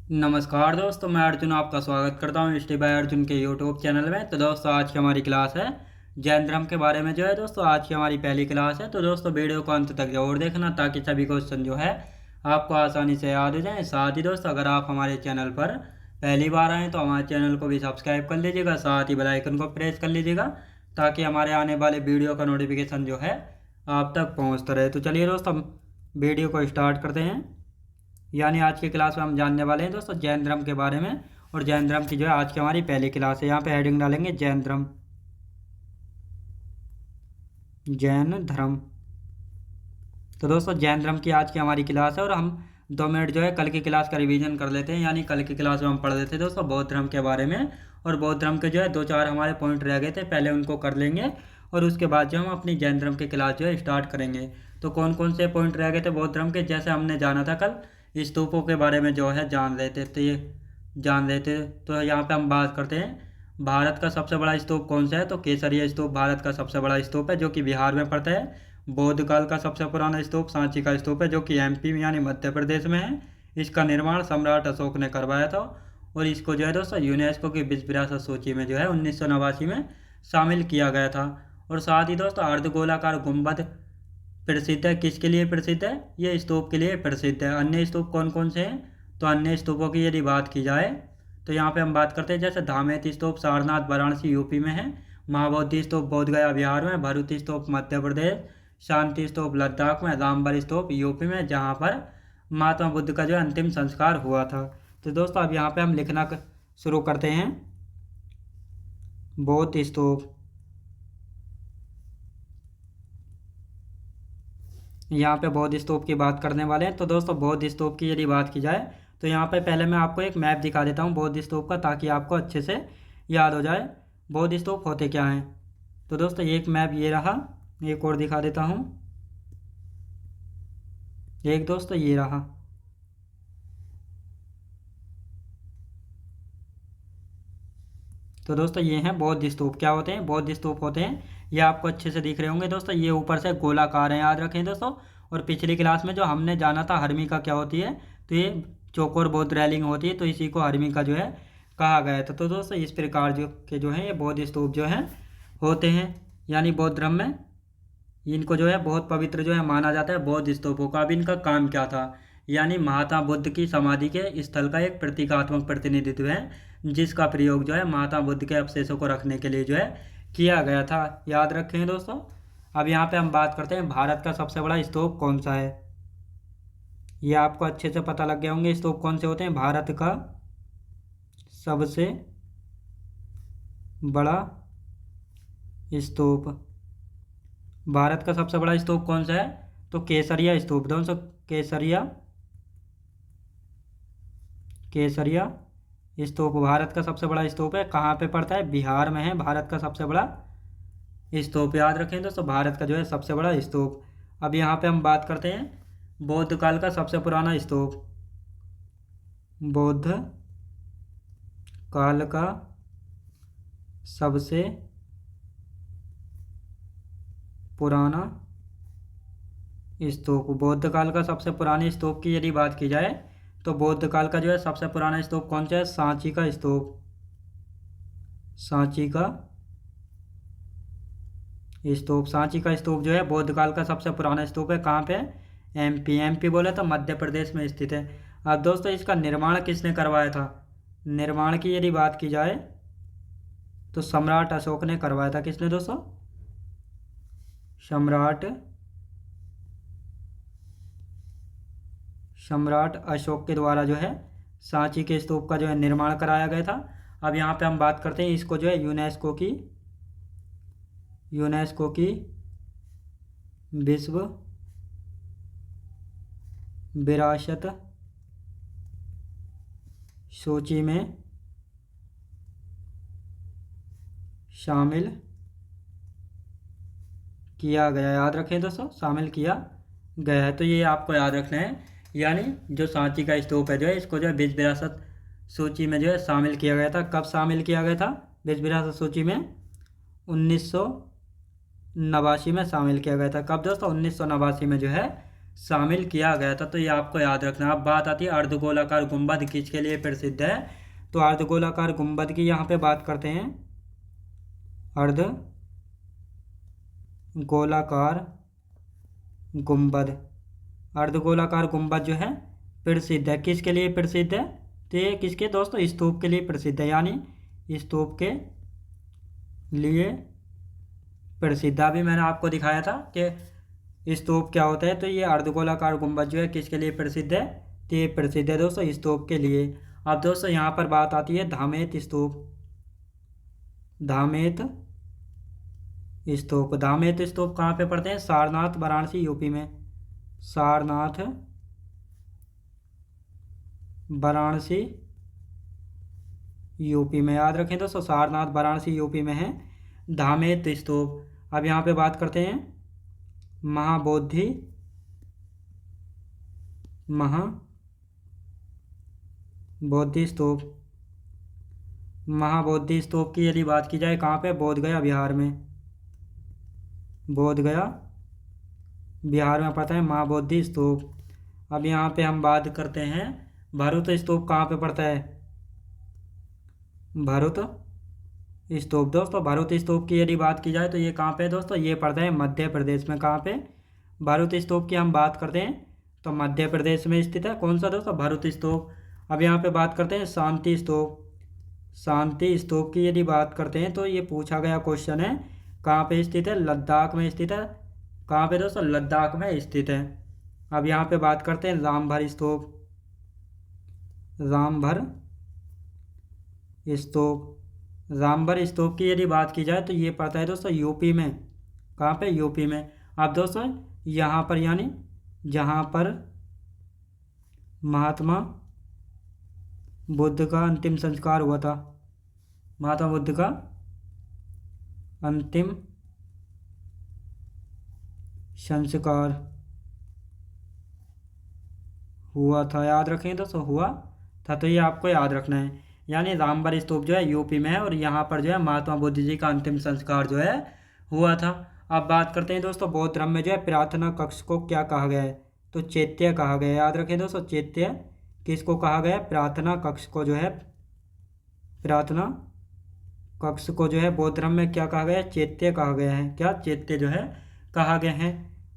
नमस्कार दोस्तों, मैं अर्जुन आपका स्वागत करता हूँ स्टे बाय अर्जुन के यूट्यूब चैनल में। तो दोस्तों, आज की हमारी क्लास है जैन धर्म के बारे में। जो है दोस्तों, आज की हमारी पहली क्लास है। तो दोस्तों, वीडियो को अंत तक जरूर देखना ताकि सभी क्वेश्चन जो है आपको आसानी से याद हो जाए। साथ ही दोस्तों, अगर आप हमारे चैनल पर पहली बार आएँ तो हमारे चैनल को भी सब्सक्राइब कर लीजिएगा, साथ ही बेल आइकन को प्रेस कर लीजिएगा ताकि हमारे आने वाले वीडियो का नोटिफिकेशन जो है आप तक पहुँचता रहे। तो चलिए दोस्तों, हम वीडियो को स्टार्ट करते हैं। यानी आज की क्लास में हम जानने वाले हैं दोस्तों जैन धर्म के बारे में। और जैन धर्म की जो है आज की हमारी पहली क्लास है। यहाँ पे हेडिंग डालेंगे जैन धर्म। जैन धर्म। तो दोस्तों, जैन धर्म की आज की हमारी क्लास है और हम 2 मिनट जो है कल की क्लास का रिवीजन कर लेते हैं। यानी कल की क्लास में हम पढ़ रहे थे दोस्तों बौद्ध धर्म के बारे में, और बौद्ध धर्म के जो है 2-4 हमारे पॉइंट रह गए थे, पहले उनको कर लेंगे और उसके बाद जो हम अपनी जैन धर्म की क्लास जो है स्टार्ट करेंगे। तो कौन कौन से पॉइंट रह गए थे बौद्ध धर्म के, जैसे हमने जाना था कल स्तूपों के बारे में जो है जान रहे थे। तो ये जान रहे थे, तो यहाँ पे हम बात करते हैं भारत का सबसे बड़ा स्तूप कौन सा है। तो केसरिया स्तूप भारत का सबसे बड़ा स्तूप है जो कि बिहार में पड़ता है। बौद्ध काल का सबसे पुराना स्तूप सांची का स्तूप है जो कि एमपी में यानी मध्य प्रदेश में है। इसका निर्माण सम्राट अशोक ने करवाया था और इसको जो है दोस्तों यूनेस्को की विश्व विरासत सूची में जो है 1989 में शामिल किया गया था। और साथ ही दोस्तों, अर्धगोलाकार गुंबद प्रसिद्ध है। किसके लिए प्रसिद्ध है? ये स्तूप के लिए प्रसिद्ध है। अन्य स्तूप कौन कौन से हैं? तो अन्य स्तूपों की यदि बात की जाए तो यहाँ पे हम बात करते हैं, जैसे धामेती स्तूप सारनाथ वाराणसी यूपी में है, महाबोधि स्तूप बोध गया बिहार में, भरूति स्तूप मध्य प्रदेश, शांति स्तूप लद्दाख में, रामबन स्तूप यूपी में, जहाँ पर महात्मा बुद्ध का जो है अंतिम संस्कार हुआ था। तो दोस्तों, अब यहाँ पे हम लिखना शुरू करते हैं। बौद्ध स्तूप। यहाँ पे बौद्ध स्तूप की बात करने वाले हैं। तो दोस्तों, बौद्ध स्तूप की यदि बात की जाए तो यहाँ पे पहले मैं आपको एक मैप दिखा देता हूँ बौद्ध स्तूप का, ताकि आपको अच्छे से याद हो जाए बौद्ध स्तूप होते क्या हैं। तो दोस्तों, एक मैप ये रहा, एक और दिखा देता हूँ। एक दोस्तों ये रहा। तो दोस्तों, ये हैं बौद्ध स्तूप। क्या होते हैं? बौद्ध स्तूप होते हैं। ये आपको अच्छे से दिख रहे होंगे दोस्तों। ये ऊपर से गोलाकार हैं, याद रखें दोस्तों। और पिछली क्लास में जो हमने जाना था हर्मिका क्या होती है, तो ये चौकोर बौद्ध रैलिंग होती है, तो इसी को हर्मिका जो है कहा गया था। तो दोस्तों, इस प्रकार जो है ये बौद्ध स्तूप जो हैं होते हैं। यानी बौद्ध धर्म में इनको जो है बहुत पवित्र जो है माना जाता है बौद्ध स्तूपों का। अब इनका काम क्या था? यानी महात्मा बुद्ध की समाधि के स्थल का एक प्रतीकात्मक प्रतिनिधित्व है, जिसका प्रयोग जो है महात्मा बुद्ध के अवशेषों को रखने के लिए जो है किया गया था। याद रखें दोस्तों। अब यहाँ पे हम बात करते हैं भारत का सबसे बड़ा स्तूप कौन सा है। ये आपको अच्छे से पता लग गए होंगे स्तूप कौन से होते हैं। भारत का सबसे बड़ा स्तूप। भारत का सबसे बड़ा स्तूप कौन सा है? तो केसरिया स्तूप। दोस्तों, केसरिया स्तूप भारत का सबसे बड़ा स्तूप है। कहाँ पे पड़ता है? बिहार में है भारत का सबसे बड़ा स्तूप। याद रखें दोस्तों, भारत का जो है सबसे बड़ा स्तूप। अब यहाँ पे हम बात करते हैं बौद्ध काल का सबसे पुराना स्तूप। बौद्ध काल का सबसे पुराना स्तूप। बौद्ध काल का सबसे पुराने स्तूप की यदि बात की जाए तो बौद्ध काल का जो है सबसे पुराना स्तूप कौन सा है? सांची का स्तूप। सांची का स्तूप। सांची का स्तूप जो है बौद्ध काल का सबसे पुराना स्तूप है। कहाँ पे? एमपी बोले तो मध्य प्रदेश में स्थित है। अब दोस्तों, इसका निर्माण किसने करवाया था? निर्माण की यदि बात की जाए तो सम्राट अशोक ने करवाया था। किसने दोस्तों? सम्राट अशोक के द्वारा जो है सांची के स्तूप का जो है निर्माण कराया गया था। अब यहाँ पे हम बात करते हैं, इसको जो है यूनेस्को की विश्व विरासत सूची में शामिल किया गया। याद रखें दोस्तों, शामिल किया गया है। तो ये आपको याद रखना है। यानी जो सांची का स्तूप है जो है इसको जो है विश्व विरासत सूची में जो है शामिल किया गया था। कब शामिल किया गया था विश्व विरासत सूची में? 1989 में शामिल किया गया था। कब दोस्तों? 1989 में जो है शामिल किया गया था। तो ये आपको याद रखना। अब बात आती है अर्धगोलाकार गुंबद किसके लिए प्रसिद्ध है। तो अर्धगोलाकार गुंबद की यहाँ पे बात करते हैं। अर्धगोलाकार गुंबद, अर्धगोलाकार गुंबद जो है प्रसिद्ध है, किसके लिए प्रसिद्ध है। तो ये किसके दोस्तों, स्तूप के लिए प्रसिद्ध है, यानी स्तूप के लिए प्रसिद्ध। अभी मैंने आपको दिखाया था कि स्तूप क्या होता है। तो ये अर्धगोलाकार गुंबद जो है किसके लिए प्रसिद्ध है। तो ये प्रसिद्ध है दोस्तों स्तूप के लिए। अब दोस्तों यहाँ पर बात आती है धामेत स्तूप। धामेत स्तूप, धामेत स्तूप कहाँ पे पड़ते हैं। सारनाथ वाराणसी यूपी में। सारनाथ वाराणसी यूपी में, याद रखें दोस्तों, सारनाथ वाराणसी यूपी में है धामेत स्तूप। अब यहाँ पे बात करते हैं महाबोधि स्तूप। महाबोधि स्तूप की यदि बात की जाए कहाँ पे, बोधगया बिहार में। बोधगया बिहार में पड़ता है महाबोधि स्तूप। अब यहाँ पे हम बात करते हैं भरूच स्तूप कहाँ पे पड़ता है। भरूच स्तूप, दोस्तों भरूच स्तूप की यदि बात की जाए तो ये कहाँ पे है दोस्तों, ये पड़ता है मध्य प्रदेश में। कहाँ पे, भरूच स्तूप की हम बात करते हैं तो मध्य प्रदेश में स्थित है। कौन सा दोस्तों, भरूच स्तूप। अब यहाँ पे बात करते हैं शांति स्तूप। शांति स्तूप की यदि बात करते हैं तो ये पूछा गया क्वेश्चन है, कहाँ पे स्थित है, लद्दाख में स्थित है। कहाँ पे दोस्तों, लद्दाख में स्थित है। अब यहाँ पे बात करते हैं रामभर स्तूप। रामभर स्तूप, रामभर स्तूप की यदि बात की जाए तो ये पड़ता है दोस्तों यूपी में। कहाँ पे, यूपी में। अब दोस्तों यहाँ पर यानी जहाँ पर महात्मा बुद्ध का अंतिम संस्कार हुआ था, महात्मा बुद्ध का अंतिम संस्कार हुआ था, याद रखें दोस्तों, हुआ था। तो ये आपको याद रखना है, यानी रामभर स्तूप जो है यूपी में है और यहाँ पर जो है महात्मा बुद्ध जी का अंतिम संस्कार जो है हुआ था। अब बात करते हैं दोस्तों बौद्ध धर्म में जो है प्रार्थना कक्ष को क्या कहा गया है। तो चैत्य कहा गया है, याद रखें दोस्तों, चैत्य किसको कहा गया है, प्रार्थना कक्ष को जो है, प्रार्थना कक्ष को जो है बौद्ध धर्म में क्या कहा गया है, चैत्य कहा गया है। क्या, चैत्य जो है कहा गया है।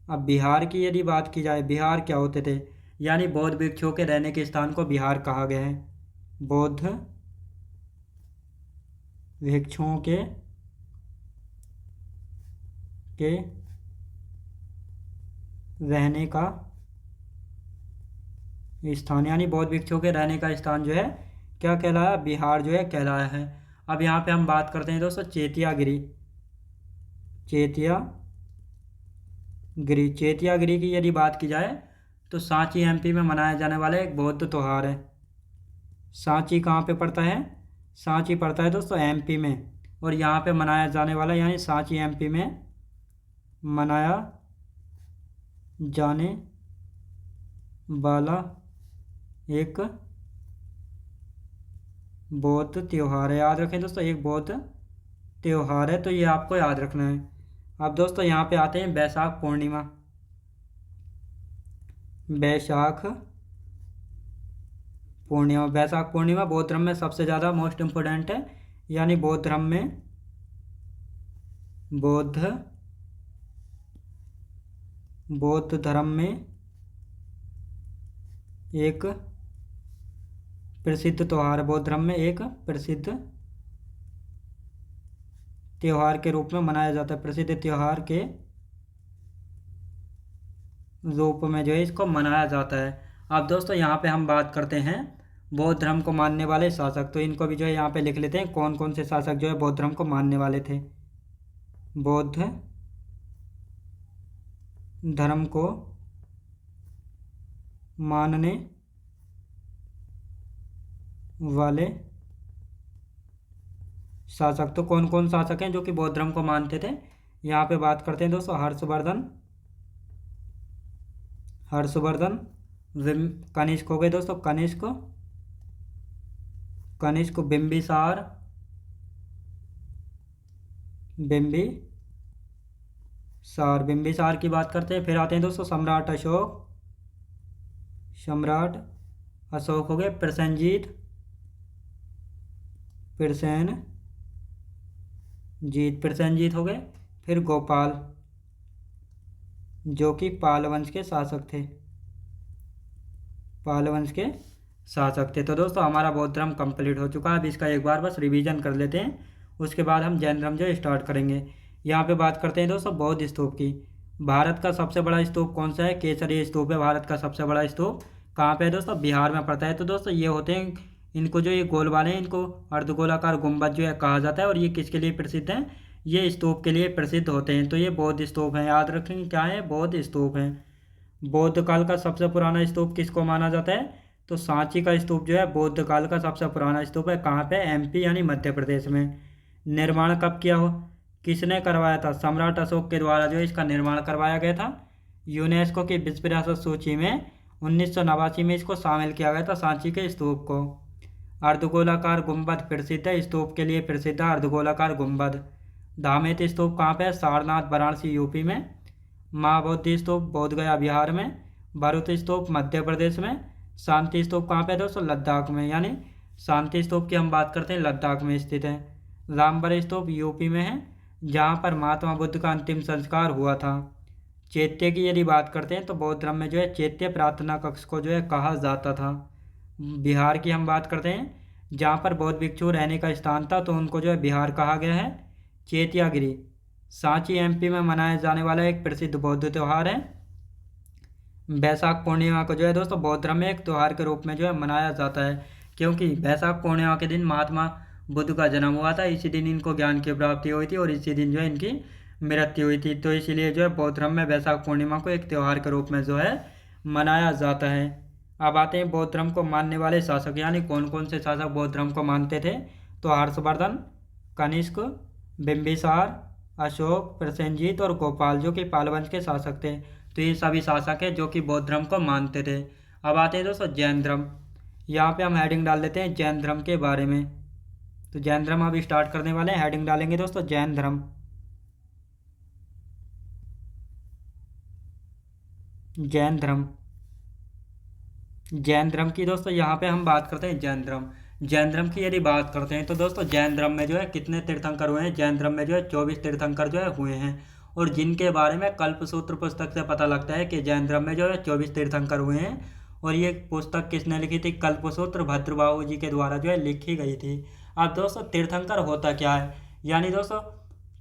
अब बिहार की यदि बात की जाए, बिहार क्या होते थे, यानी बौद्ध भिक्षुओं के रहने के स्थान को बिहार कहा गया है। बौद्ध भिक्षुओं के रहने का स्थान, यानी बौद्ध भिक्षुओं के रहने का स्थान जो है क्या कहलाया, बिहार जो है कहलाया है। अब यहाँ पे हम बात करते हैं दोस्तों चेतियागिरी। चेतियागिरी की यदि बात की जाए तो सांची एमपी में मनाया जाने वाला एक बौद्ध त्योहार है। सांची कहाँ पे पड़ता है, सांची पड़ता है दोस्तों एमपी में, और यहाँ पे मनाया जाने वाला, यानी सांची एमपी में मनाया जाने वाला एक बौद्ध त्योहार है। याद रखें दोस्तों, एक बौद्ध त्योहार है, तो ये आपको याद रखना है। अब दोस्तों यहाँ पे आते हैं बैसाख पूर्णिमा। बैसाख पूर्णिमा, बैसाख पूर्णिमा बौद्ध धर्म में सबसे ज़्यादा मोस्ट इम्पोर्टेंट है, यानी बौद्ध धर्म में, बौद्ध धर्म में एक प्रसिद्ध त्योहार, बौद्ध धर्म में एक प्रसिद्ध त्योहार के रूप में मनाया जाता है। प्रसिद्ध त्योहार के रूप में जो है इसको मनाया जाता है। अब दोस्तों यहाँ पे हम बात करते हैं बौद्ध धर्म को मानने वाले शासक, तो इनको भी जो है यहाँ पे लिख लेते हैं, कौन कौन से शासक जो है बौद्ध धर्म को मानने वाले थे। बौद्ध धर्म को मानने वाले शासक, तो कौन कौन शासक हैं जो कि बौद्ध धर्म को मानते थे। यहाँ पे बात करते हैं दोस्तों हर्षवर्धन, कनिष्क हो गए दोस्तों, कनिष्क, बिंबिसार की बात करते हैं। फिर आते हैं दोस्तों सम्राट अशोक, सम्राट अशोक हो गए, प्रसेनजीत प्रसेनजीत हो गए। फिर गोपाल, जो कि पाल वंश के शासक थे, पाल वंश के शासक थे। तो दोस्तों हमारा बौद्ध धर्म कंप्लीट हो चुका है। अब इसका एक बार बस रिवीजन कर लेते हैं, उसके बाद हम जैन धर्म जो स्टार्ट करेंगे। यहाँ पे बात करते हैं दोस्तों बौद्ध स्तूप की। भारत का सबसे बड़ा स्तूप कौन सा है? केसरी स्तूप है भारत का सबसे बड़ा स्तूप। कहाँ पे है दोस्तों? बिहार में पड़ता है। तो दोस्तों ये होते हैं, इनको जो ये गोल वाले हैं इनको अर्धगोलाकार गुंबद जो है कहा जाता है। और ये किसके लिए प्रसिद्ध हैं? ये स्तूप के लिए प्रसिद्ध होते हैं। तो ये बौद्ध स्तूप हैं, याद रखेंगे क्या है? बौद्ध स्तूप हैं। बौद्ध काल का सबसे पुराना स्तूप किसको माना जाता है? तो सांची का स्तूप जो है बौद्ध काल का सबसे पुराना स्तूप है। कहाँ पे? एमपी यानी मध्य प्रदेश में। निर्माण कब किया हो? किसने करवाया था? सम्राट अशोक के द्वारा जो है इसका निर्माण करवाया गया था। यूनेस्को की विश्व विरासत सूची में 1989 में इसको शामिल किया गया था, सांची के स्तूप को। अर्धगोलाकार गुंबद प्रसिद्ध है, स्तूप के लिए प्रसिद्ध है अर्धगोलाकार गुंबद। धामेत स्तूप कहाँ पे है? सारनाथ वाराणसी यूपी में। महाबोधि स्तूप बोधगया बिहार में। भरूच स्तूप मध्य प्रदेश में। शांति स्तूप कहाँ पे है दोस्तों? लद्दाख में, यानी शांति स्तूप की हम बात करते हैं लद्दाख में स्थित है। रामबन स्तूप यूपी में है, जहाँ पर महात्मा बुद्ध का अंतिम संस्कार हुआ था। चैत्य की यदि बात करते हैं तो बौद्ध धर्म में जो है चैत्य प्रार्थना कक्ष को जो है कहा जाता था। बिहार की हम बात करते हैं, जहाँ पर बौद्ध भिक्षु रहने का स्थान था, तो उनको जो है बिहार कहा गया है। चैत्यागिरी सांची एमपी में मनाया जाने वाला एक प्रसिद्ध बौद्ध त्यौहार है। वैशाख पूर्णिमा को जो है दोस्तों बौद्ध धर्म में एक त्यौहार के रूप में जो है मनाया जाता है, क्योंकि वैशाख पूर्णिमा के दिन महात्मा बुद्ध का जन्म हुआ था। इसी दिन इनको ज्ञान की प्राप्ति हुई थी और इसी दिन जो है इनकी मृत्यु हुई थी। तो इसीलिए जो है बौद्ध धर्म में वैशाख पूर्णिमा को एक त्यौहार के रूप में जो है मनाया जाता है। अब आते हैं बौद्ध धर्म को मानने वाले शासक, यानी कौन कौन से शासक बौद्ध धर्म को मानते थे। तो हर्षवर्धन, कनिष्क, बिंबिसार, अशोक, प्रसेनजीत और गोपाल, जो कि पाल वंश के शासक थे। तो ये सभी शासक हैं जो कि बौद्ध धर्म को मानते थे। अब आते हैं दोस्तों जैन धर्म। यहाँ पे हम हेडिंग डाल देते हैं जैन धर्म के बारे में। तो जैन धर्म अभी स्टार्ट करने वाले हैं, हेडिंग डालेंगे दोस्तों जैन धर्म। जैन धर्म, जैन धर्म की दोस्तों यहाँ पे हम बात करते हैं जैन धर्म। जैन धर्म की यदि बात करते हैं तो दोस्तों जैन धर्म में जो है कितने तीर्थंकर हुए हैं? जैन धर्म में जो है 24 तीर्थंकर जो है हुए हैं, और जिनके बारे में कल्पसूत्र पुस्तक से पता लगता है कि जैन धर्म में जो है 24 तीर्थंकर हुए हैं। और ये पुस्तक किसने लिखी थी? कल्पसूत्र भद्रबाहु जी के द्वारा जो है लिखी गई थी। अब दोस्तों तीर्थंकर होता क्या है? यानी दोस्तों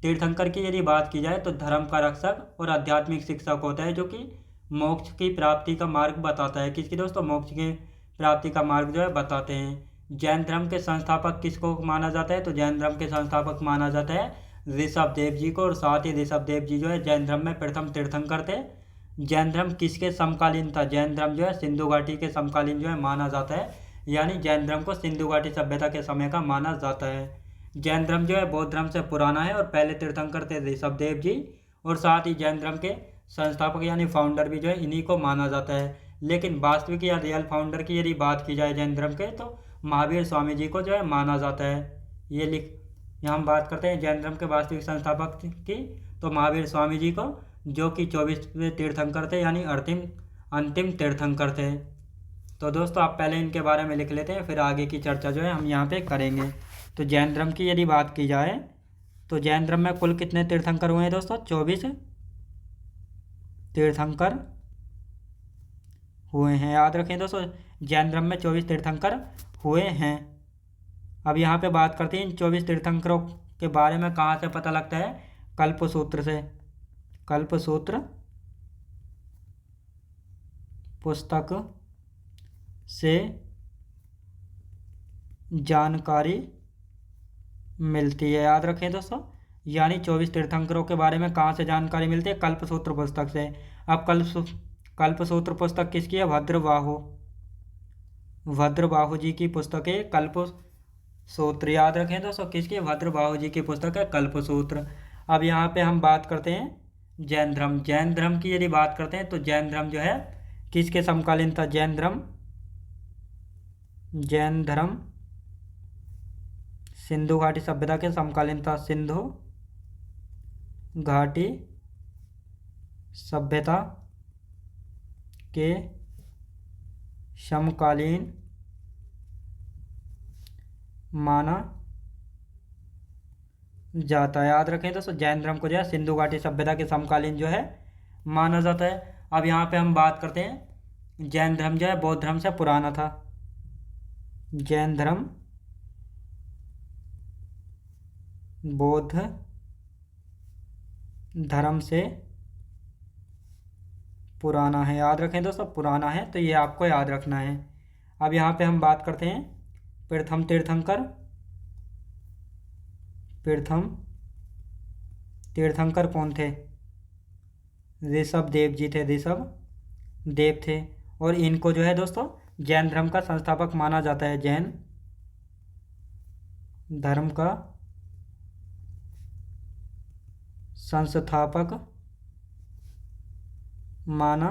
तीर्थंकर की यदि बात की जाए तो धर्म का रक्षक और आध्यात्मिक शिक्षक होता है, जो कि मोक्ष की प्राप्ति का मार्ग बताता है। किसकी दोस्तों? मोक्ष की प्राप्ति का मार्ग जो है बताते हैं। जैन धर्म के संस्थापक किसको माना जाता है? तो जैन धर्म के संस्थापक माना जाता है ऋषभ देव जी को। और साथ ही ऋषभ देव जी जो है जैन धर्म में प्रथम तीर्थंकर थे। जैन धर्म किसके समकालीन था? जैन धर्म जो है सिंधु घाटी के समकालीन जो है माना जाता है, यानी जैन धर्म को सिंधु घाटी सभ्यता के समय का माना जाता है। जैन धर्म जो है बौद्ध धर्म से पुराना है और पहले तीर्थंकर थे ऋषभ देव जी। और साथ ही जैन धर्म के संस्थापक यानी फाउंडर भी जो है इन्हीं को माना जाता है। लेकिन वास्तविक या रियल फाउंडर की यदि बात की जाए जैन धर्म के, तो महावीर स्वामी जी को जो है माना जाता है। ये लिख यहाँ हम बात करते हैं जैन धर्म के वास्तविक संस्थापक की, तो महावीर स्वामी जी को, जो कि 24वें तीर्थंकर थे, यानी अंतिम तीर्थंकर थे। तो दोस्तों आप पहले इनके बारे में लिख लेते हैं, फिर आगे की चर्चा जो है हम यहाँ पे करेंगे। तो जैन धर्म की यदि बात की जाए तो जैन धर्म में कुल कितने तीर्थंकर हुए हैं दोस्तों? 24 तीर्थंकर हुए हैं, याद रखें दोस्तों जैन धर्म में 24 तीर्थंकर हुए हैं। अब यहाँ पे बात करते हैं इन 24 तीर्थंकरों के बारे में कहाँ से पता लगता है? कल्पसूत्र से। कल्पसूत्र पुस्तक से जानकारी मिलती है, याद रखें दोस्तों। यानी 24 तीर्थंकरों के बारे में कहाँ से जानकारी मिलती है? कल्पसूत्र पुस्तक से। अब कल्पसूत्र पुस्तक किसकी है? भद्रबाहु जी की पुस्तक है कल्पसूत्र, याद रखें दोस्तों किसकी? भद्रबाहु जी की पुस्तक है कल्पसूत्र। अब यहाँ पे हम बात करते हैं जैन धर्म। जैन धर्म की यदि बात करते हैं तो जैन धर्म जो है किसके समकालीन था? जैन धर्म सिंधु घाटी सभ्यता के समकालीन था। सिंधु घाटी सभ्यता के समकालीन माना जाता है। याद रखें दोस्तों, जैन धर्म को जो है सिंधु घाटी सभ्यता के समकालीन जो है माना जाता है। अब यहाँ पे हम बात करते हैं, जैन धर्म जो है बौद्ध धर्म से पुराना था। जैन धर्म बौद्ध धर्म से पुराना है। याद रखें दोस्तों, पुराना है, तो ये आपको याद रखना है। अब यहाँ पे हम बात करते हैं प्रथम तीर्थंकर। प्रथम तीर्थंकर कौन थे? ऋषभ देव जी थे, ऋषभ देव थे। और इनको जो है दोस्तों जैन धर्म का संस्थापक माना जाता है। जैन धर्म का संस्थापक माना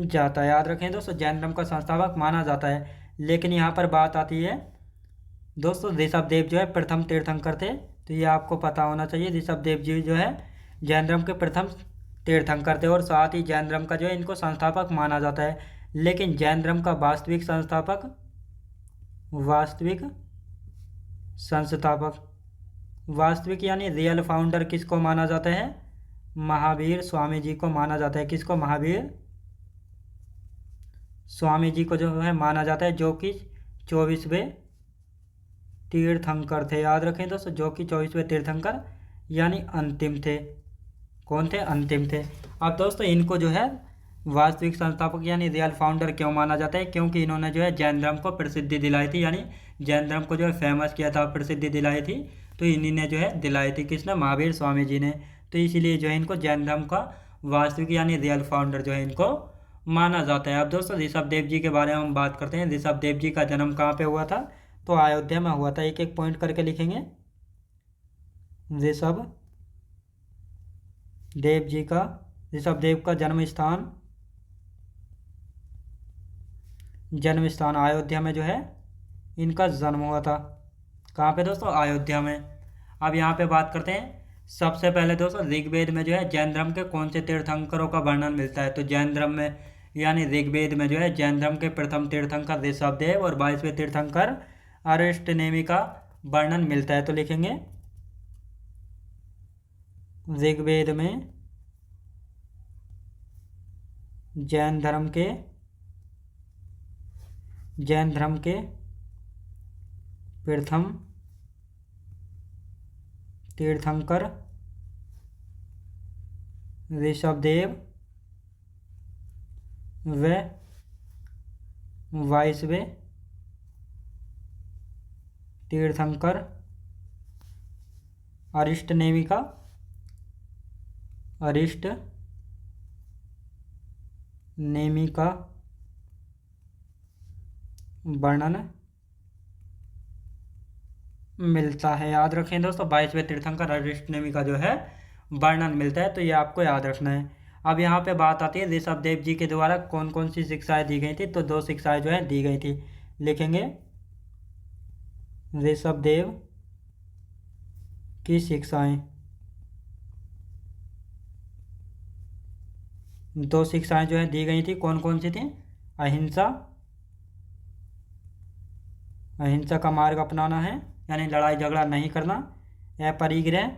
जाता है। याद रखें दोस्तों, जैन धर्म का संस्थापक माना जाता है। लेकिन यहाँ पर बात आती है दोस्तों, ऋषभ देव जो है प्रथम तीर्थंकर थे, तो ये आपको पता होना चाहिए। ऋषभ देव जी जो है जैन धर्म के प्रथम तीर्थंकर थे, और साथ ही जैन धर्म का जो है इनको संस्थापक माना जाता है। लेकिन जैन धर्म का वास्तविक संस्थापक वास्तविक यानी रियल फाउंडर किसको माना जाता है? महावीर स्वामी जी को माना जाता है। किसको? महावीर स्वामी जी को जो है माना जाता है, जो कि 24वें तीर्थंकर थे। याद रखें दोस्तों, जो कि 24वें तीर्थंकर यानी अंतिम थे। कौन थे? अंतिम थे। अब दोस्तों इनको जो है वास्तविक संस्थापक यानी रियल फाउंडर क्यों माना जाता है? क्योंकि इन्होंने जो है जैन धर्म को प्रसिद्धि दिलाई थी, यानी जैन धर्म को जो है फेमस किया था, प्रसिद्धि दिलाई थी। तो इन्हीं ने जो है दिलाई थी। किसने? महावीर स्वामी जी ने। तो इसीलिए जो है इनको जैन धर्म का वास्तविक यानी रियल फाउंडर जो है इनको माना जाता है। अब दोस्तों ऋषभ देव जी के बारे में हम बात करते हैं। ऋषभ देव जी का जन्म कहाँ पे हुआ था? तो अयोध्या में हुआ था। एक एक पॉइंट करके लिखेंगे। ऋषभ देव का जन्म स्थान अयोध्या में जो है इनका जन्म हुआ था। कहाँ पे दोस्तों? अयोध्या में। अब यहाँ पे बात करते हैं, सबसे पहले दोस्तों ऋग्वेद में जो है जैन धर्म के कौन से तीर्थंकरों का वर्णन मिलता है? तो जैन धर्म में यानी ऋग्वेद में जो है जैन धर्म के प्रथम तीर्थंकर ऋषभ देव और 22वें तीर्थंकर अरिष्टनेमि का वर्णन मिलता है। तो लिखेंगे ऋग्वेद में जैन धर्म के प्रथम तीर्थंकर ऋषभ देव व 22वें तीर्थंकर अरिष्टनेमि का वर्णन मिलता है। याद रखें दोस्तों, 22वें तीर्थंकर अरिष्टनेमि का जो है वर्णन मिलता है, तो ये आपको याद रखना है। अब यहाँ पे बात आती है ऋषभ देव जी के द्वारा कौन कौन सी शिक्षाएं दी गई थी? तो 2 शिक्षाएं जो है दी गई थी। लिखेंगे ऋषभ देव की शिक्षाएं। 2 शिक्षाएं जो है दी गई थी। कौन कौन सी थी? अहिंसा का मार्ग अपनाना है, यानी लड़ाई झगड़ा नहीं करना। अपरिग्रह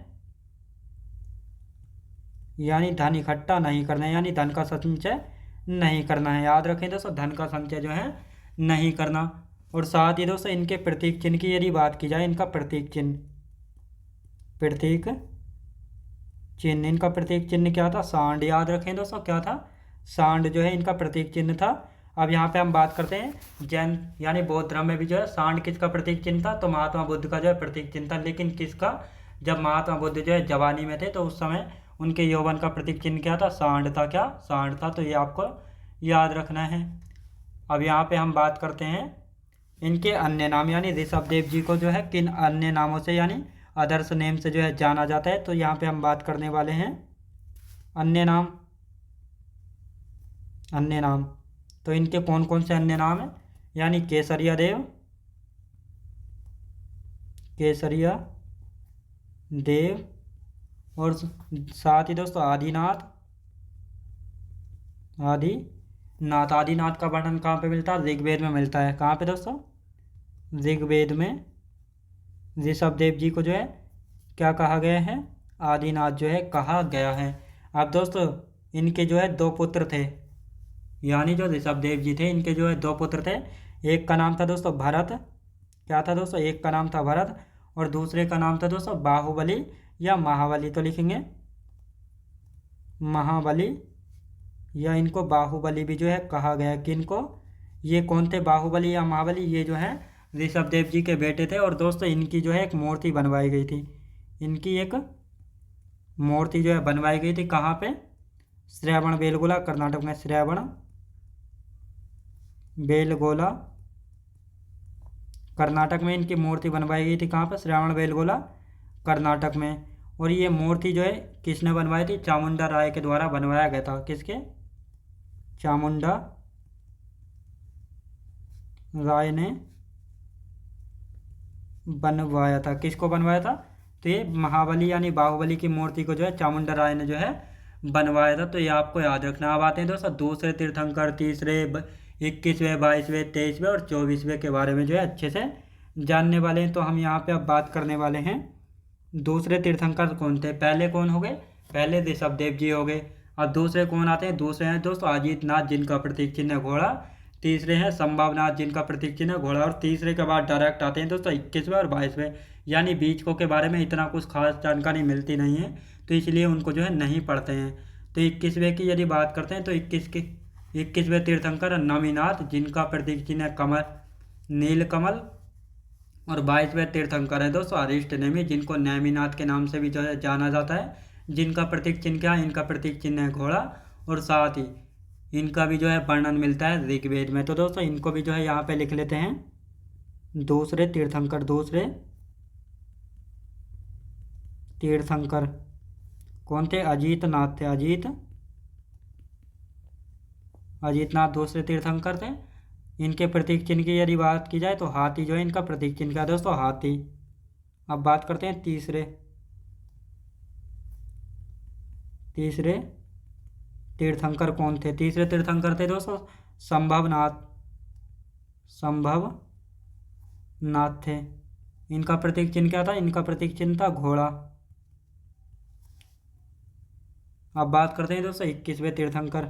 यानी धन इकट्ठा नहीं करना, यानी धन का संचय नहीं करना है। याद रखें दोस्तों, धन का संचय जो है नहीं करना। और साथ ही दोस्तों इनके प्रतीक चिन्ह की यदि बात की जाए, इनका प्रतीक चिन्ह इनका प्रतीक चिन्ह क्या था? सांड। याद रखें दोस्तों, क्या था? सांड जो है इनका प्रतीक चिन्ह था। अब यहाँ पे हम बात करते हैं जैन यानी बौद्ध धर्म में भी जो है सांड किसका प्रतीक चिन्ह था? तो महात्मा बुद्ध का जो है प्रतीक चिन्ह था। लेकिन किसका? जब महात्मा बुद्ध जो है जवानी में थे, तो उस समय उनके यौवन का प्रतीक चिन्ह क्या था? सांड था। क्या? सांड था। तो ये आपको याद रखना है। अब यहाँ पे हम बात करते हैं इनके अन्य नाम, यानी ऋषभ देव जी को जो है किन अन्य नामों से यानी अदर्स नेम से जो है जाना जाता है? तो यहाँ पे हम बात करने वाले हैं अन्य नाम। तो इनके कौन कौन से अन्य नाम हैं? यानी केसरिया देव और साथ ही दोस्तों आदिनाथ नाथ। आदिनाथ का वर्णन कहाँ पे मिलता है? ऋग्वेद में मिलता है। कहाँ पे दोस्तों? ऋग्वेद में ऋषभदेव जी को जो है क्या कहा गया है? आदिनाथ जो है कहा गया है। अब दोस्तों इनके जो है दो पुत्र थे, यानी जो ऋषभदेव जी थे इनके जो है दो पुत्र थे। एक का नाम था दोस्तों भरत। क्या था दोस्तों? एक का नाम था भरत और दूसरे का नाम था दोस्तों बाहुबली या महाबली। तो लिखेंगे महाबली या इनको बाहुबली भी जो है कहा गया। किनको? ये कौन थे बाहुबली या महाबली? ये जो है ऋषभदेव जी के बेटे थे। और दोस्तों इनकी जो है एक मूर्ति बनवाई गई थी। इनकी एक मूर्ति जो है बनवाई गई थी। कहाँ पे? श्रवण बेलगोला कर्नाटक में। श्रवण बेलगोला कर्नाटक में इनकी मूर्ति बनवाई गई थी। कहाँ पर? श्रवण बेलगोला कर्नाटक में। और ये मूर्ति जो है किसने बनवाई थी? चामुंडा राय के द्वारा बनवाया गया था। किसके? चामुंडा राय ने बनवाया था। किसको बनवाया था? तो ये महाबली यानी बाहुबली की मूर्ति को जो है चामुंडा राय ने जो है बनवाया था। तो ये आपको याद रखना। अब आते हैं दोस्तों दूसरे तीर्थंकर, तीसरे 21वें, 22वें, 23वें और 24वें के बारे में जो है अच्छे से जानने वाले हैं। तो हम यहाँ पे अब बात करने वाले हैं दूसरे तीर्थंकर कौन थे। पहले कौन हो गए? पहले ऋषभदेव जी हो गए। अब दूसरे कौन आते हैं? दूसरे हैं दोस्तों अजीत नाथ जिनका प्रतीक चिन्ह है घोड़ा। तीसरे हैं संभावनाथ जिनका प्रतीक चिन्ह है घोड़ा। और तीसरे के बाद डायरेक्ट आते हैं दोस्तों 21वें और 22वें, यानी बीच को के बारे में इतना कुछ खास जानकारी मिलती नहीं है, तो इसलिए उनको जो है नहीं पढ़ते हैं। तो 21वें की यदि बात करते हैं तो 21वें तीर्थंकर नमीनाथ जिनका प्रतीक चिन्ह है कमल, नीलकमल। और 22वें तीर्थंकर है दोस्तों अरिष्ट नेमि जिनको नेमिनाथ के नाम से भी जो है जाना जाता है, जिनका प्रतीक चिन्ह क्या है? इनका प्रतीक चिन्ह है घोड़ा। और साथ ही इनका भी जो है वर्णन मिलता है ऋग्वेद में। तो दोस्तों इनको भी जो है यहाँ पे लिख लेते हैं दूसरे तीर्थंकर। दूसरे तीर्थंकर कौन थे? अजीतनाथ थे। अजीतनाथ दूसरे तीर्थंकर थे। इनके प्रतीक चिन्ह की यदि बात की जाए तो हाथी जो है इनका प्रतीक चिन्ह क्या है दोस्तों? हाथी। अब बात करते हैं तीसरे तीर्थंकर कौन थे? तीसरे तीर्थंकर थे दोस्तों संभवनाथ थे। इनका प्रतीक चिन्ह क्या था? इनका प्रतीक चिन्ह था घोड़ा। अब बात करते हैं दोस्तों 21वें तीर्थंकर।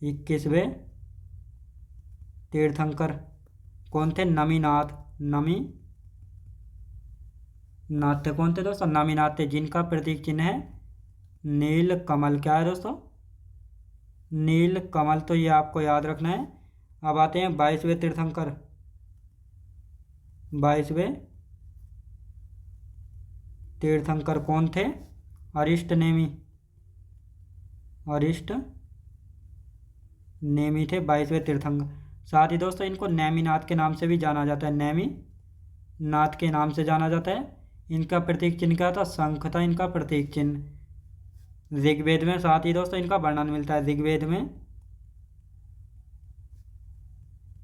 21वें तीर्थंकर कौन थे? नमीनाथ थे। कौन थे दोस्तों? नमीनाथ थे जिनका प्रतीक चिन्ह है नील कमल। क्या है दोस्तों? नील कमल। तो ये आपको याद रखना है। अब आते हैं 22वें तीर्थंकर। 22वें तीर्थंकर कौन थे? अरिष्ट नेमी थे 22वें तीर्थंकर। साथ ही दोस्तों इनको नेमिनाथ के नाम से भी जाना जाता है। नेमिनाथ के नाम से जाना जाता है। इनका प्रतीक चिन्ह क्या था? शंख था इनका प्रतीक चिन्ह ऋग्वेद में। साथ ही दोस्तों इनका वर्णन मिलता है ऋग्वेद में,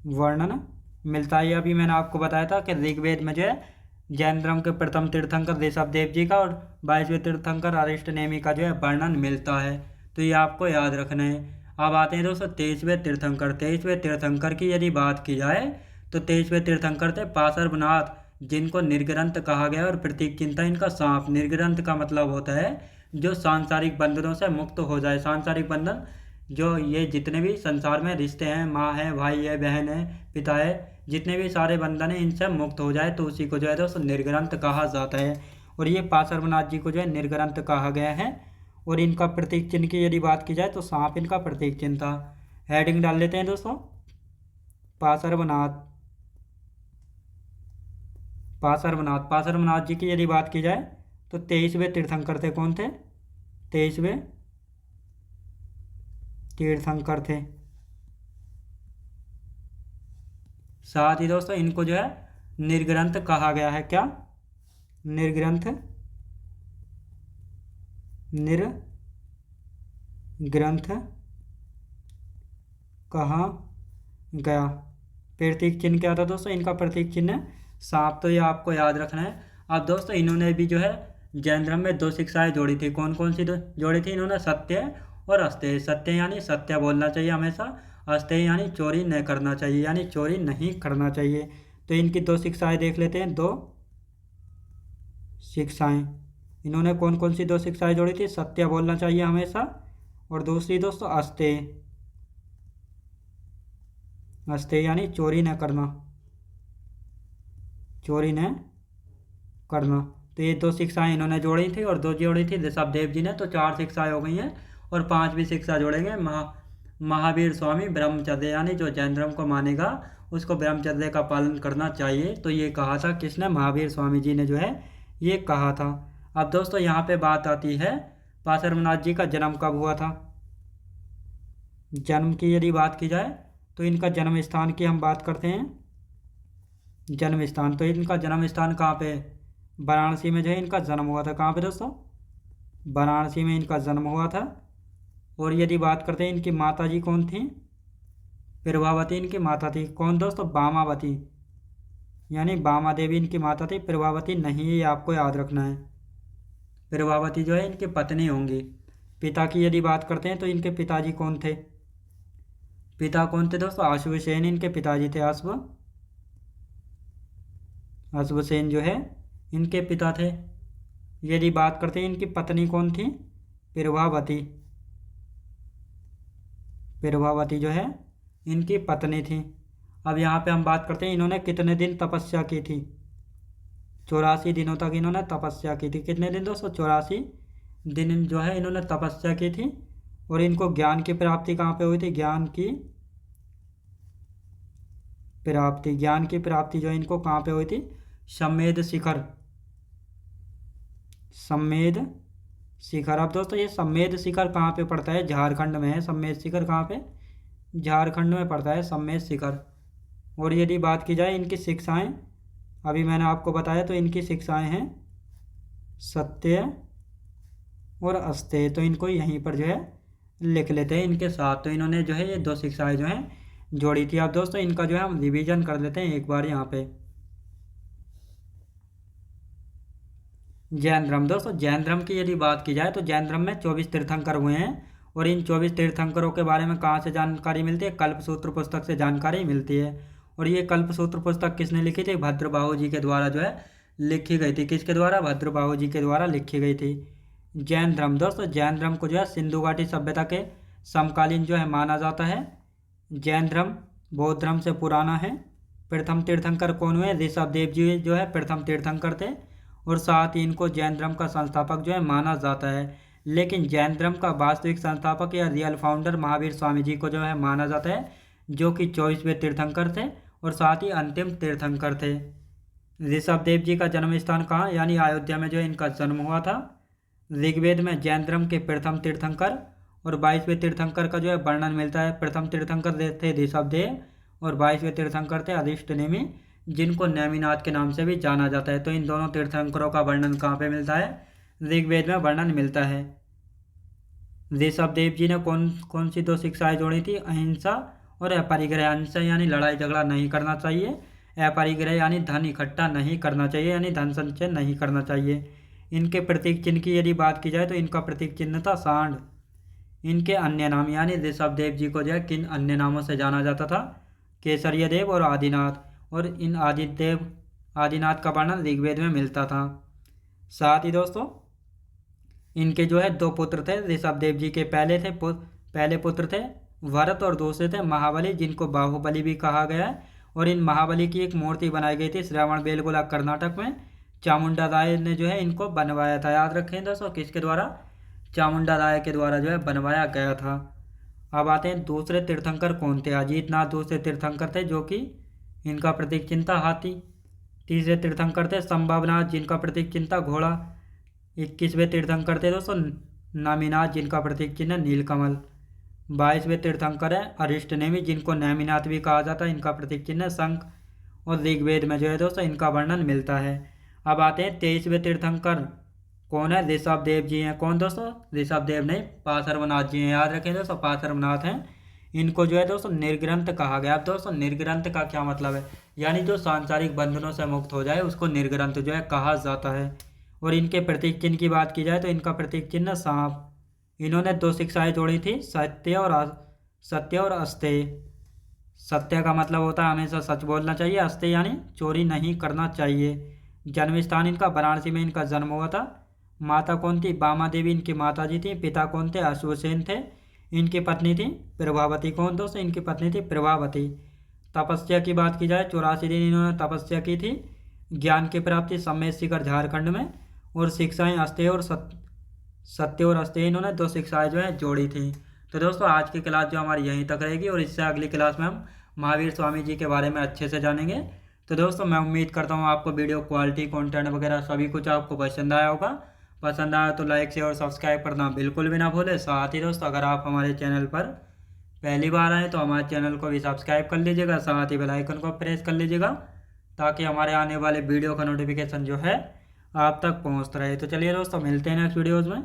वर्णन मिलता है। अभी मैंने आपको बताया था कि ऋग्वेद में जो है जैन धर्म के प्रथम तीर्थंकर ऋषभदेव जी का और 22वें तीर्थंकर अरिष्ट नेमि का जो है वर्णन मिलता है। तो ये आपको याद रखना है। अब आते हैं दोस्तों 23वें तीर्थंकर। 23वें तीर्थंकर की यदि बात की जाए तो 23वें तीर्थंकर थे पार्श्वनाथ जिनको निर्ग्रंथ कहा गया और प्रतीक चिन्ह था इनका सांप। निर्ग्रंथ का मतलब होता है जो सांसारिक बंधनों से मुक्त हो जाए। सांसारिक बंधन जो ये जितने भी संसार में रिश्ते हैं, माँ है, भाई है, बहन है, पिता है, जितने भी सारे बंधन हैं इनसे मुक्त हो जाए तो उसी को जो है दोस्तों निर्ग्रंथ कहा जाता है। और ये पार्श्वनाथ जी को जो है निर्ग्रंथ कहा गया है। और इनका प्रतीक चिन्ह की यदि बात की जाए तो सांप इनका प्रतीक चिन्ह था। हेडिंग डाल लेते हैं दोस्तों पार्श्वनाथ जी की यदि बात की जाए तो 23वें तीर्थंकर थे। कौन थे? 23वें तीर्थंकर थे। साथ ही दोस्तों इनको जो है निर्ग्रंथ कहा गया है। क्या? निर्ग्रंथ कहा गया। प्रतीक चिन्ह क्या था दोस्तों? इनका प्रतीक चिन्ह सांप। तो ये आपको याद रखना है। अब दोस्तों इन्होंने भी जो है जैन धर्म में दो शिक्षाएं जोड़ी थी। कौन कौन सी जोड़ी थी इन्होंने? सत्य और अस्तेय। सत्य यानी सत्य बोलना चाहिए हमेशा, अस्तेय यानी चोरी न करना चाहिए, यानी चोरी नहीं करना चाहिए। तो इनकी दो शिक्षाएं देख लेते हैं। दो शिक्षाएं, इन्होंने कौन कौन सी दो शिक्षाएं जोड़ी थी? सत्य बोलना चाहिए हमेशा, और दूसरी दोस्तों अस्तेय। अस्तेय यानी चोरी न करना, चोरी न करना। तो ये दो शिक्षाएं इन्होंने जोड़ी थी, और दो जोड़ी थी ऋषभदेव जी ने। तो 4 शिक्षाएं हो गई हैं, और 5वीं शिक्षा जोड़ेंगे महावीर स्वामी ब्रह्मचर्य, यानी जो जैन धर्म को मानेगा उसको ब्रह्मचर्य का पालन करना चाहिए। तो ये कहा था किसने? महावीर स्वामी जी ने जो है ये कहा था। अब दोस्तों यहाँ पे बात आती है पार्श्वनाथ जी का जन्म कब हुआ था। जन्म की यदि बात की जाए तो इनका जन्म स्थान की हम बात करते हैं। जन्म स्थान, तो इनका जन्म स्थान कहाँ पे? वाराणसी में जो है इनका जन्म हुआ था। कहाँ पे दोस्तों? वाराणसी में इनका जन्म हुआ था। और यदि बात करते हैं इनकी माता जी कौन थी? प्रभावती इनकी माता थी। कौन दोस्तों? बामावती, यानी बामा देवी इनकी माता थी, प्रभावती नहीं, ये आपको याद रखना है। प्रभावती जो है इनकी पत्नी होंगी। पिता की यदि बात करते हैं तो इनके पिताजी कौन थे? पिता कौन थे दोस्तों? अश्वसेन इनके पिताजी थे। अश्वसेन जो है इनके पिता थे। यदि बात करते हैं इनकी पत्नी कौन थी? प्रभावती। प्रभावती जो है इनकी पत्नी थी। अब यहाँ पे हम बात करते हैं इन्होंने कितने दिन तपस्या की थी। 84 दिनों तक इन्होंने तपस्या की थी। कितने दिन दोस्तों? 84 दिन जो है इन्होंने तपस्या की थी। और इनको ज्ञान की प्राप्ति कहाँ पे हुई थी? ज्ञान की प्राप्ति, ज्ञान की प्राप्ति जो इनको कहाँ पे हुई थी? सम्मेद शिखर। सम्मेद शिखर। अब दोस्तों ये सम्मेद शिखर कहाँ पे पड़ता है? झारखंड में है। सम्मेद शिखर कहाँ पे? झारखंड में पड़ता है सम्मेद शिखर। और यदि बात की जाए इनकी शिक्षाएं, अभी मैंने आपको बताया, तो इनकी शिक्षाएं हैं सत्य और अस्तेय। तो इनको यहीं पर जो है लिख लेते हैं इनके साथ। तो इन्होंने जो है ये दो शिक्षाएं जो हैं जोड़ी थी। अब दोस्तों इनका जो है हम रिवीजन कर लेते हैं एक बार यहाँ पे। जैन धर्म, दोस्तों जैन धर्म की यदि बात की जाए तो जैन धर्म में 24 तीर्थंकर हुए हैं। और इन 24 तीर्थंकरों के बारे में कहाँ से जानकारी मिलती है? कल्पसूत्र पुस्तक से जानकारी मिलती है। और ये कल्पसूत्र पुस्तक किसने लिखी थी? भद्रबाहु जी के द्वारा जो है लिखी गई थी। किसके द्वारा? भद्रबाहु जी के द्वारा लिखी गई थी। जैन धर्म, दोस्तों जैन धर्म को जो है सिंधु घाटी सभ्यता के समकालीन जो है माना जाता है। जैन धर्म बौद्ध धर्म से पुराना है। प्रथम तीर्थंकर कौन हुए? ऋषभदेव जी जो है प्रथम तीर्थंकर थे। और साथ ही इनको जैन धर्म का संस्थापक जो है माना जाता है। लेकिन जैन धर्म का वास्तविक संस्थापक या रियल फाउंडर महावीर स्वामी जी को जो है माना जाता है, जो कि 24वें तीर्थंकर थे और साथ ही अंतिम तीर्थंकर थे। ऋषभदेव जी का जन्म स्थान कहाँ? यानी अयोध्या में जो इनका जन्म हुआ था। ऋग्वेद में जैन धर्म के प्रथम तीर्थंकर और 22वें तीर्थंकर का जो है वर्णन मिलता है। प्रथम तीर्थंकर थे ऋषभदेव और 22वें तीर्थंकर थे अधिष्टनेमि, जिनको नेमिनाथ के नाम से भी जाना जाता है। तो इन दोनों तीर्थंकरों का वर्णन कहाँ पे मिलता है? ऋग्वेद में वर्णन मिलता है। ऋषभदेव जी ने कौन कौन सी दो शिक्षाएं जोड़ी थी? अहिंसा और अपरिग्रह। अहिंसा यानी लड़ाई झगड़ा नहीं करना चाहिए। अपरिग्रह यानी धन इकट्ठा नहीं करना चाहिए, यानी धन संचय नहीं करना चाहिए। इनके प्रतीक चिन्ह की यदि बात की जाए तो इनका प्रतीक चिन्ह था सांड। इनके अन्य नाम, यानी ऋषभदेव जी को जो है किन अन्य नामों से जाना जाता था? केसरिय देव और आदिनाथ। और इन आदिनाथ का वर्णन ऋग्वेद में मिलता था। साथ ही दोस्तों इनके जो है दो पुत्र थे। ऋषभदेव जी के पहले पुत्र थे भरत और दूसरे थे महाबली, जिनको बाहुबली भी कहा गया है। और इन महाबली की एक मूर्ति बनाई गई थी श्रवण बेलगोला कर्नाटक में। चामुंडा राय ने जो है इनको बनवाया था। याद रखें दोस्तों, किसके द्वारा? चामुंडा राय के द्वारा जो है बनवाया गया था। अब आते हैं दूसरे तीर्थंकर कौन थे? अजीतनाथ दूसरे तीर्थंकर थे, जो कि इनका प्रतीक चिन्ह था हाथी। तीसरे तीर्थंकर थे संभवनाथ, जिनका प्रतीक चिन्ह था घोड़ा। 21वें तीर्थंकर थे दोस्तों नामीनाथ, जिनका प्रतीक चिन्ह नीलकमल। 22वें तीर्थंकर है अरिष्टनेमि, जिनको नेमिनाथ भी कहा जाता है, इनका प्रतीक चिन्ह शंख। और ऋग्वेद में जो है दोस्तों इनका वर्णन मिलता है। अब आते हैं 23वें तीर्थंकर कौन है? ऋषभदेव जी हैं। कौन दोस्तों? ऋषभदेव नहीं, पार्श्वनाथ जी हैं। याद रखें दोस्तों, पार्श्वनाथ हैं। इनको जो है दोस्तों निर्ग्रंथ कहा गया। अब दोस्तों निर्ग्रंथ का क्या मतलब है? यानी जो सांसारिक बंधनों से मुक्त हो जाए उसको निर्ग्रंथ जो है कहा जाता है। और इनके प्रतीक चिन्ह की बात की जाए तो इनका प्रतीक चिन्ह सांप। इन्होंने दो शिक्षाएं जोड़ी थी, सत्य और अस्तेय। सत्य का मतलब होता है हमेशा सच बोलना चाहिए, अस्तेय यानी चोरी नहीं करना चाहिए। जन्म स्थान इनका वाराणसी में इनका जन्म हुआ था। माता कौन थी? बामा देवी इनकी माता जी थी। पिता कौन थे? अश्वसेन थे। इनकी पत्नी थी प्रभावती। कौन दोस्तों? इनकी पत्नी थी प्रभावती। तपस्या की बात की जाए, 84 दिन इन्होंने तपस्या की थी। ज्ञान की प्राप्ति सम्मेद शिखर झारखंड में। और शिक्षाएं अस्तेय और सत्य और अस्तेय, इन्होंने दो शिक्षाएं जो है जोड़ी थी। तो दोस्तों आज की क्लास जो हमारी यहीं तक रहेगी और इससे अगली क्लास में हम महावीर स्वामी जी के बारे में अच्छे से जानेंगे। तो दोस्तों मैं उम्मीद करता हूँ आपको वीडियो क्वालिटी, कंटेंट वगैरह सभी कुछ आपको पसंद आया होगा। पसंद आया तो लाइक शेयर और सब्सक्राइब करना बिल्कुल भी ना भूलें। साथ ही दोस्तों अगर आप हमारे चैनल पर पहली बार आए तो हमारे चैनल को भी सब्सक्राइब कर लीजिएगा, साथ ही बेल आइकन को प्रेस कर लीजिएगा ताकि हमारे आने वाले वीडियो का नोटिफिकेशन जो है आप तक पहुँचता रहे। तो चलिए दोस्तों मिलते हैं नेक्स्ट वीडियोज़ में।